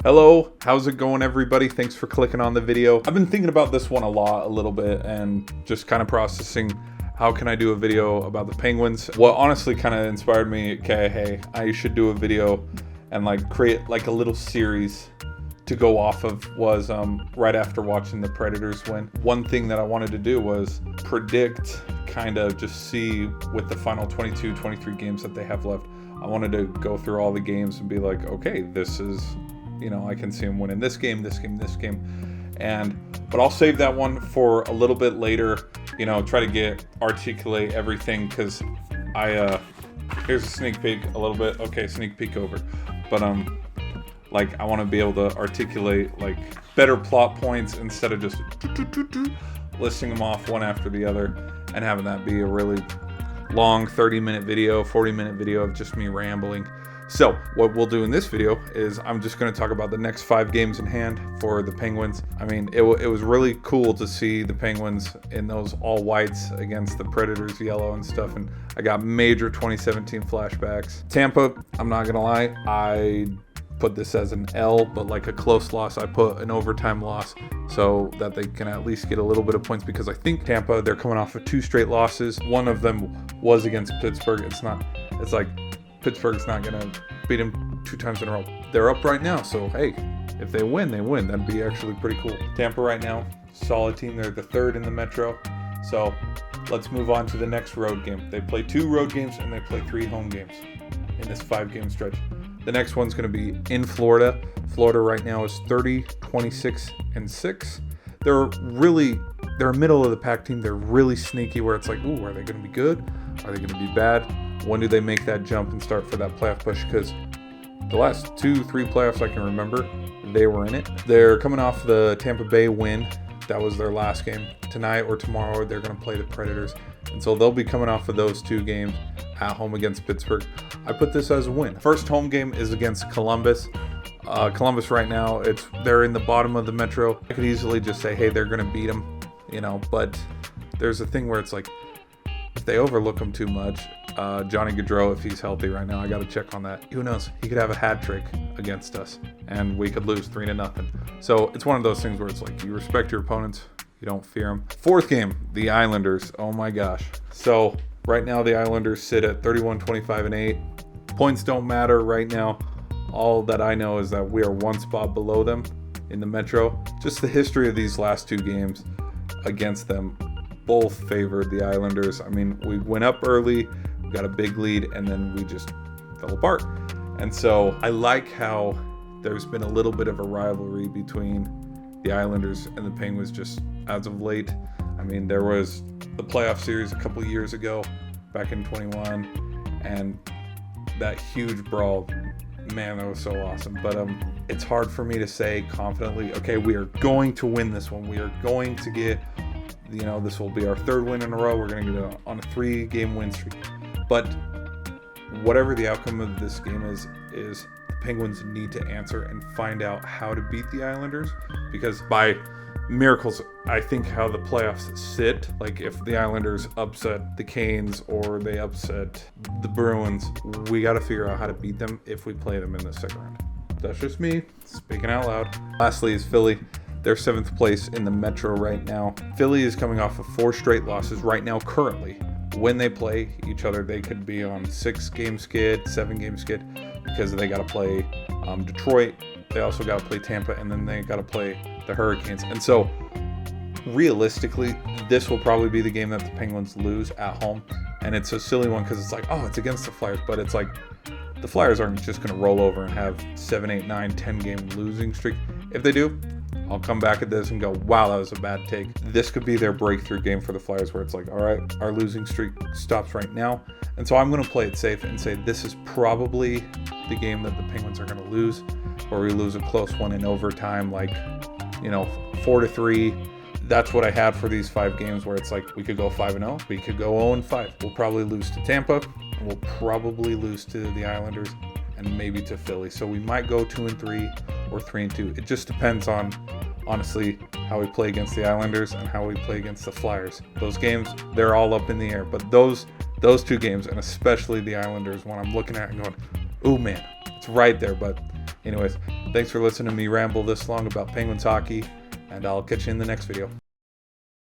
Hello, how's it going everybody? Thanks for clicking on the video. I've been thinking about this one a little bit and just kind of processing how can I do a video about the Penguins. What honestly kind of inspired me, okay, hey, I should do a video and like create like a little series to go off of was right after watching the Predators win. One thing that I wanted to do was predict, kind of just see with the final 22, 23 games that they have left. I wanted to go through all the games and be like, okay, this is, you know, I can see them winning this game, this game, this game. But I'll save that one for a little bit later, you know, try to articulate everything, because here's a sneak peek a little bit. Okay, sneak peek over. But like I want to be able to articulate like better plot points instead of just listing them off one after the other and having that be a really long 30-minute video, 40-minute video of just me rambling. So what we'll do in this video is I'm just going to talk about the next 5 games in hand for the Penguins. I mean, it was really cool to see the Penguins in those all whites against the Predators yellow and stuff, and I got major 2017 flashbacks. Tampa, I'm not going to lie, I put this as an L, but like a close loss. I put an overtime loss so that they can at least get a little bit of points, because I think Tampa, they're coming off of 2 straight losses. One of them was against Pittsburgh. It's like Pittsburgh's not going to beat them 2 times in a row. They're up right now, so hey, if they win, they win. That'd be actually pretty cool. Tampa right now, solid team. They're the 3rd in the Metro. So let's move on to the next road game. They play 2 road games and they play 3 home games in this 5-game stretch. The next one's going to be in Florida. Florida right now is 30, 26, and 6. They're a middle of the pack team. They're really sneaky, where it's like, ooh, are they going to be good? Are they going to be bad? When do they make that jump and start for that playoff push? Because the last 2-3 playoffs I can remember, they were in it. They're coming off the Tampa Bay win. That was their last game. Tonight or tomorrow, they're going to play the Predators. And so they'll be coming off of those 2 games at home against Pittsburgh. I put this as a win. First home game is against Columbus. Columbus right now, they're in the bottom of the Metro. I could easily just say, hey, they're going to beat them, you know, but there's a thing where it's like, if they overlook him too much, Johnny Gaudreau, if he's healthy right now, I got to check on that. Who knows? He could have a hat trick against us, and we could lose 3-0. So it's one of those things where it's like, you respect your opponents, you don't fear them. 4th game, the Islanders. Oh my gosh. So right now the Islanders sit at 31, 25, and 8. Points don't matter right now. All that I know is that we are 1 spot below them in the Metro. Just the history of these last 2 games against them both favored the Islanders. I mean, we went up early, we got a big lead, and then we just fell apart. And so I like how there's been a little bit of a rivalry between the Islanders and the Penguins just as of late. I mean, there was the playoff series a couple of years ago, back in 21, and that huge brawl, man, that was so awesome. But it's hard for me to say confidently, okay, we are going to win this one. We are going to get, you know, this will be our 3rd win in a row. We're going to get on a 3-game win streak. But whatever the outcome of this game is the Penguins need to answer and find out how to beat the Islanders, because by miracles, I think how the playoffs sit, like if the Islanders upset the Canes or they upset the Bruins, we got to figure out how to beat them if we play them in the 2nd round. That's just me speaking out loud. Lastly is Philly. They're 7th place in the Metro right now. Philly is coming off of 4 straight losses right now currently. When they play each other, they could be on 6-game skid, 7-game skid, because they got to play Detroit. They also got to play Tampa, and then they got to play the Hurricanes. And so realistically, this will probably be the game that the Penguins lose at home. And it's a silly one because it's like, oh, it's against the Flyers, but it's like the Flyers aren't just going to roll over and have 7, 8, 9, 10-game losing streak. If they do, I'll come back at this and go, wow, that was a bad take. This could be their breakthrough game for the Flyers, where it's like, all right, our losing streak stops right now. And so I'm going to play it safe and say this is probably the game that the Penguins are going to lose, or we lose a close one in overtime, like, you know, 4-3. That's what I had for these 5 games, where it's like we could go 5-0, we could go 0-5. We'll probably lose to Tampa, and we'll probably lose to the Islanders, and maybe to Philly. So we might go 2-3 or 3-2. It just depends on, honestly, how we play against the Islanders and how we play against the Flyers. Those games, they're all up in the air. But those 2 games, and especially the Islanders, when I'm looking at it and going, oh man, it's right there. But Anyways, thanks for listening to me ramble this long about Penguins hockey, and I'll catch you in the next video.